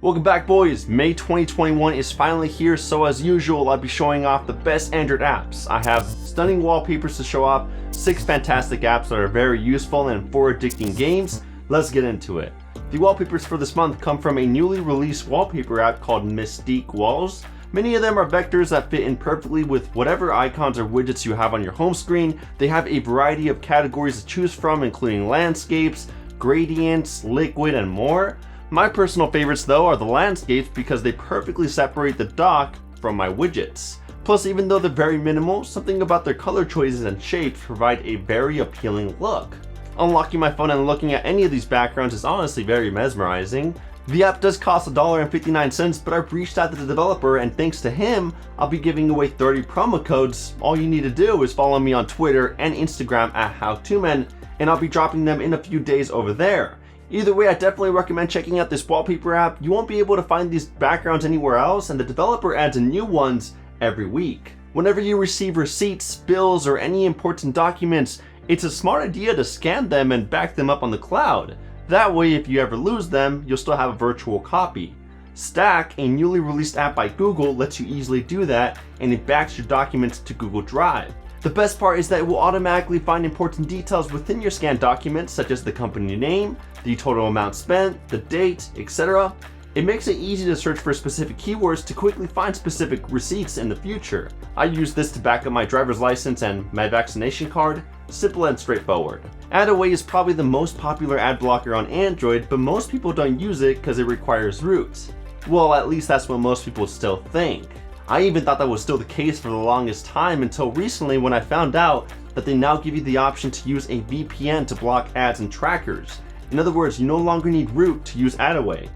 Welcome back, boys. May 2021 is finally here, so as usual, I'll be showing off the best Android apps. I have stunning wallpapers to show off, 6 fantastic apps that are very useful, and 4 addicting games. Let's get into it. The wallpapers for this month come from a newly released wallpaper app called Mystique Walls. Many of them are vectors that fit in perfectly with whatever icons or widgets you have on your home screen. They have a variety of categories to choose from, including landscapes, gradients, liquid, and more. My personal favorites though are the landscapes because they perfectly separate the dock from my widgets. Plus, even though they're very minimal, something about their color choices and shapes provide a very appealing look. Unlocking my phone and looking at any of these backgrounds is honestly very mesmerizing. The app does cost $1.59, but I've reached out to the developer, and thanks to him, I'll be giving away 30 promo codes. All you need to do is follow me on Twitter and Instagram at HowToMen, and I'll be dropping them in a few days over there. Either way, I definitely recommend checking out this wallpaper app. You won't be able to find these backgrounds anywhere else, and the developer adds new ones every week. Whenever you receive receipts, bills, or any important documents, it's a smart idea to scan them and back them up on the cloud. That way, if you ever lose them, you'll still have a virtual copy. Stack, a newly released app by Google, lets you easily do that, and it backs your documents to Google Drive. The best part is that it will automatically find important details within your scanned documents, such as the company name, the total amount spent, the date, etc. It makes it easy to search for specific keywords to quickly find specific receipts in the future. I use this to back up my driver's license and my vaccination card. Simple and straightforward. AdAway is probably the most popular ad blocker on Android, but most people don't use it because it requires root. Well, at least that's what most people still think. I even thought that was still the case for the longest time until recently when I found out that they now give you the option to use a VPN to block ads and trackers. In other words, you no longer need root to use AdAway.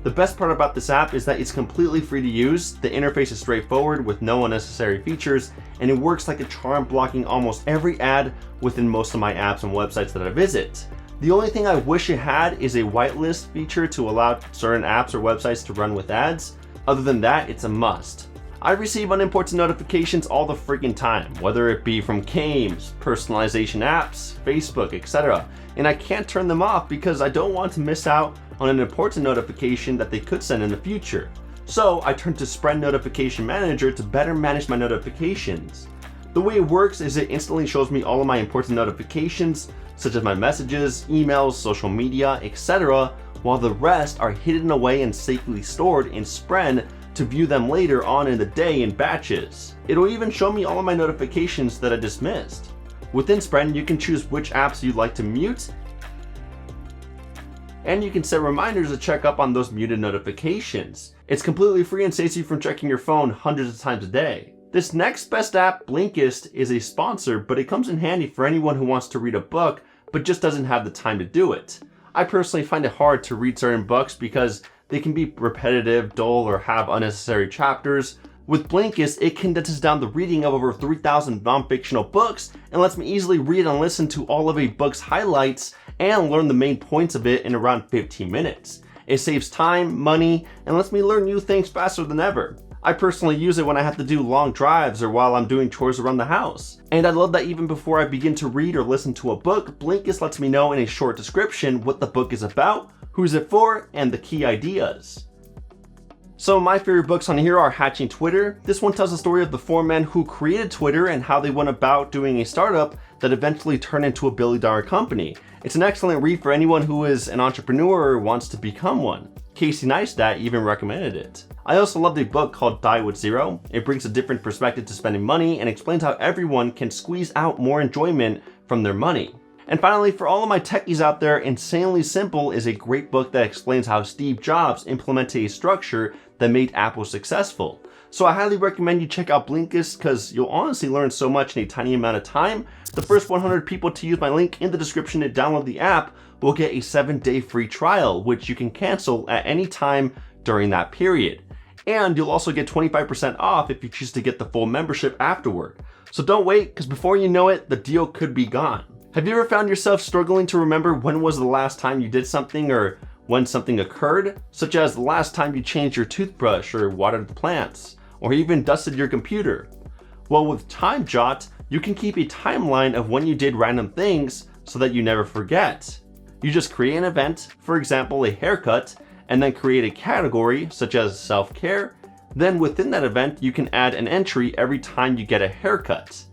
The best part about this app is that it's completely free to use, the interface is straightforward with no unnecessary features, and it works like a charm, blocking almost every ad within most of my apps and websites that I visit. The only thing I wish it had is a whitelist feature to allow certain apps or websites to run with ads. Other than that, it's a must. I receive unimportant notifications all the freaking time, whether it be from games, personalization apps, Facebook, etc. And I can't turn them off because I don't want to miss out on an important notification that they could send in the future. So I turned to Spread Notification Manager to better manage my notifications. The way it works is it instantly shows me all of my important notifications, such as my messages, emails, social media, etc., while the rest are hidden away and safely stored in Spread to view them later on in the day in batches. It'll even show me all of my notifications that I dismissed. Within Spread, you can choose which apps you'd like to mute, and you can set reminders to check up on those muted notifications. It's completely free and saves you from checking your phone hundreds of times a day. This next best app, Blinkist, is a sponsor, but it comes in handy for anyone who wants to read a book but just doesn't have the time to do it. I personally find it hard to read certain books because they can be repetitive, dull, or have unnecessary chapters. With Blinkist, it condenses down the reading of over 3,000 non-fictional books and lets me easily read and listen to all of a book's highlights and learn the main points of it in around 15 minutes. It saves time, money, and lets me learn new things faster than ever. I personally use it when I have to do long drives or while I'm doing chores around the house. And I love that even before I begin to read or listen to a book, Blinkist lets me know in a short description what the book is about, who's it for, and the key ideas. Some of my favorite books on here are Hatching Twitter. This one tells the story of the 4 men who created Twitter and how they went about doing a startup that eventually turned into a billion-dollar company. It's an excellent read for anyone who is an entrepreneur or wants to become one. Casey Neistat even recommended it. I also love the book called Die with Zero. It brings a different perspective to spending money and explains how everyone can squeeze out more enjoyment from their money. And finally, for all of my techies out there, Insanely Simple is a great book that explains how Steve Jobs implemented a structure that made Apple successful. So I highly recommend you check out Blinkist because you'll honestly learn so much in a tiny amount of time. The first 100 people to use my link in the description to download the app will get a 7-day free trial, which you can cancel at any time during that period. And you'll also get 25% off if you choose to get the full membership afterward. So don't wait, because before you know it, the deal could be gone. Have you ever found yourself struggling to remember when was the last time you did something or when something occurred, such as the last time you changed your toothbrush or watered the plants, or even dusted your computer? Well, with TimeJot, you can keep a timeline of when you did random things so that you never forget. You just create an event, for example a haircut, and then create a category such as self-care. Then within that event, you can add an entry every time you get a haircut.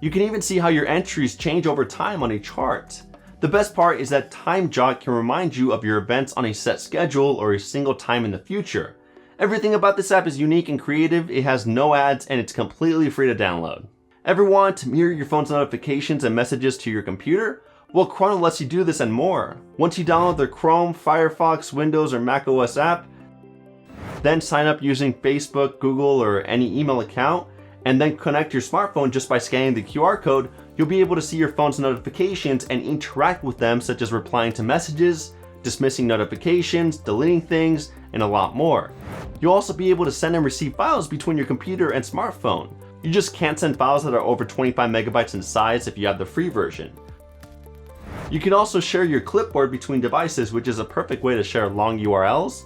You can even see how your entries change over time on a chart. The best part is that TimeJot can remind you of your events on a set schedule or a single time in the future. Everything about this app is unique and creative, it has no ads, and it's completely free to download. Ever want to mirror your phone's notifications and messages to your computer? Well, Chrono lets you do this and more. Once you download the Chrome, Firefox, Windows, or macOS app, then sign up using Facebook, Google, or any email account, and then connect your smartphone just by scanning the QR code, you'll be able to see your phone's notifications and interact with them, such as replying to messages, dismissing notifications, deleting things, and a lot more. You'll also be able to send and receive files between your computer and smartphone. You just can't send files that are over 25 megabytes in size if you have the free version. You can also share your clipboard between devices, which is a perfect way to share long URLs.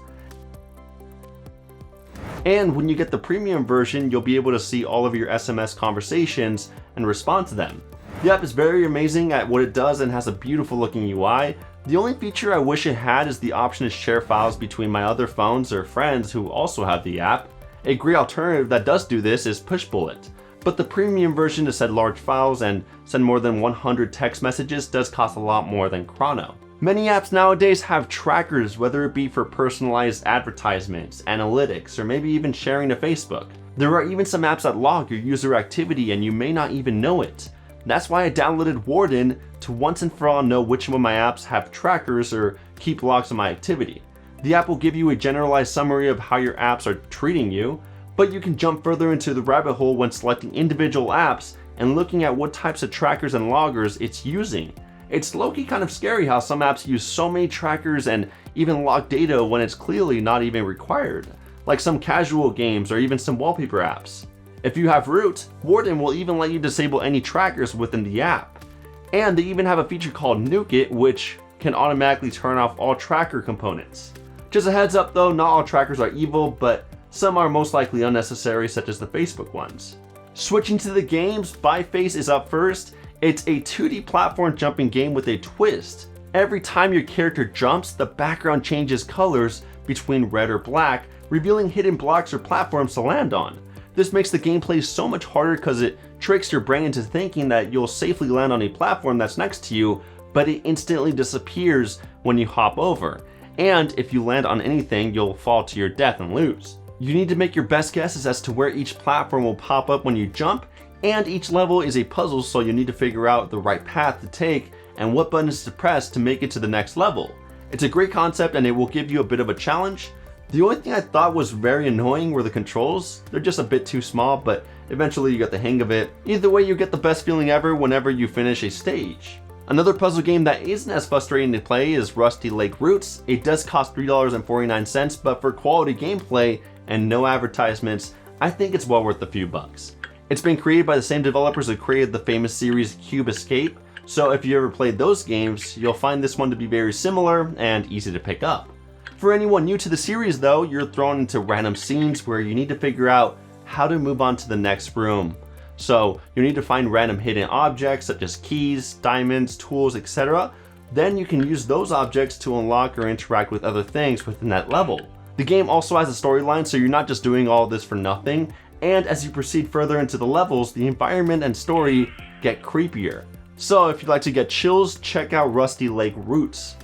And when you get the premium version, you'll be able to see all of your SMS conversations and respond to them. The app is very amazing at what it does and has a beautiful looking UI. The only feature I wish it had is the option to share files between my other phones or friends who also have the app. A great alternative that does do this is Pushbullet, but the premium version to send large files and send more than 100 text messages does cost a lot more than Chrono. Many apps nowadays have trackers, whether it be for personalized advertisements, analytics, or maybe even sharing to Facebook. There are even some apps that log your user activity and you may not even know it. That's why I downloaded Warden to once and for all know which of my apps have trackers or keep logs of my activity. The app will give you a generalized summary of how your apps are treating you, but you can jump further into the rabbit hole when selecting individual apps and looking at what types of trackers and loggers it's using. It's low-key kind of scary how some apps use so many trackers and even log data when it's clearly not even required, like some casual games or even some wallpaper apps. If you have root, Warden will even let you disable any trackers within the app. And they even have a feature called Nuke It, which can automatically turn off all tracker components. Just a heads up though, not all trackers are evil, but some are most likely unnecessary, such as the Facebook ones. Switching to the games, Biphase is up first. It's a 2D platform jumping game with a twist. Every time your character jumps, the background changes colors between red or black, revealing hidden blocks or platforms to land on. This makes the gameplay so much harder because it tricks your brain into thinking that you'll safely land on a platform that's next to you, but it instantly disappears when you hop over. And if you land on anything, you'll fall to your death and lose. You need to make your best guesses as to where each platform will pop up when you jump, and each level is a puzzle, so you need to figure out the right path to take and what buttons to press to make it to the next level. It's a great concept and it will give you a bit of a challenge. The only thing I thought was very annoying were the controls. They're just a bit too small, but eventually you get the hang of it. Either way, you get the best feeling ever whenever you finish a stage. Another puzzle game that isn't as frustrating to play is Rusty Lake Roots. It does cost $3.49, but for quality gameplay and no advertisements, I think it's well worth a few bucks. It's been created by the same developers who created the famous series Cube Escape, so if you ever played those games, you'll find this one to be very similar and easy to pick up. For anyone new to the series though, you're thrown into random scenes where you need to figure out how to move on to the next room. So you need to find random hidden objects such as keys, diamonds, tools, etc. Then you can use those objects to unlock or interact with other things within that level. The game also has a storyline, so you're not just doing all this for nothing, and as you proceed further into the levels, the environment and story get creepier. So if you'd like to get chills, check out Rusty Lake Roots.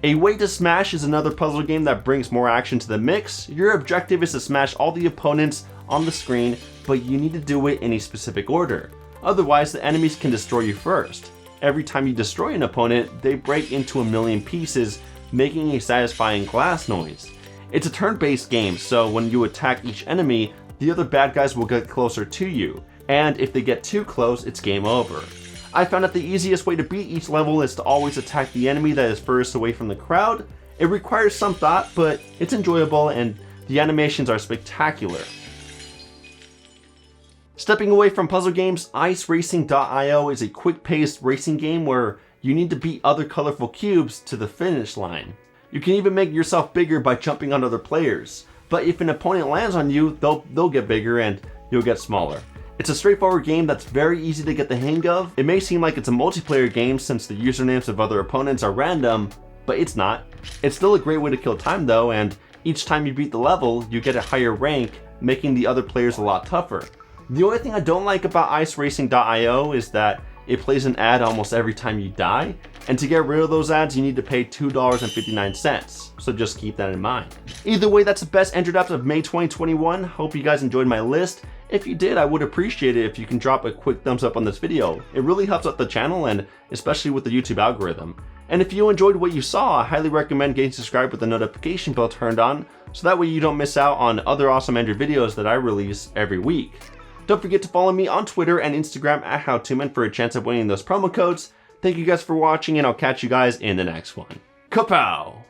A Way to Smash is another puzzle game that brings more action to the mix. Your objective is to smash all the opponents on the screen, but you need to do it in a specific order. Otherwise, the enemies can destroy you first. Every time you destroy an opponent, they break into a million pieces, making a satisfying glass noise. It's a turn-based game, so when you attack each enemy, the other bad guys will get closer to you, and if they get too close, it's game over. I found that the easiest way to beat each level is to always attack the enemy that is furthest away from the crowd. It requires some thought, but it's enjoyable and the animations are spectacular. Stepping away from puzzle games, IceRacing.io is a quick-paced racing game where you need to beat other colorful cubes to the finish line. You can even make yourself bigger by jumping on other players. but if an opponent lands on you, they'll get bigger and you'll get smaller. It's a straightforward game that's very easy to get the hang of. It may seem like it's a multiplayer game since the usernames of other opponents are random, but it's not. It's still a great way to kill time though, and each time you beat the level, you get a higher rank, making the other players a lot tougher. The only thing I don't like about iceracing.io is that it plays an ad almost every time you die, and to get rid of those ads you need to pay $2.59, so just keep that in mind. Either way, that's the best Android apps of May 2021. Hope you guys enjoyed my list. If you did, I would appreciate it if you can drop a quick thumbs up on this video. It really helps out the channel, and especially with the YouTube algorithm. And if you enjoyed what you saw, I highly recommend getting subscribed with the notification bell turned on, so that way you don't miss out on other awesome Android videos that I release every week. Don't forget to follow me on Twitter and Instagram at HowToMen for a chance of winning those promo codes. Thank you guys for watching, and I'll catch you guys in the next one. Kapow!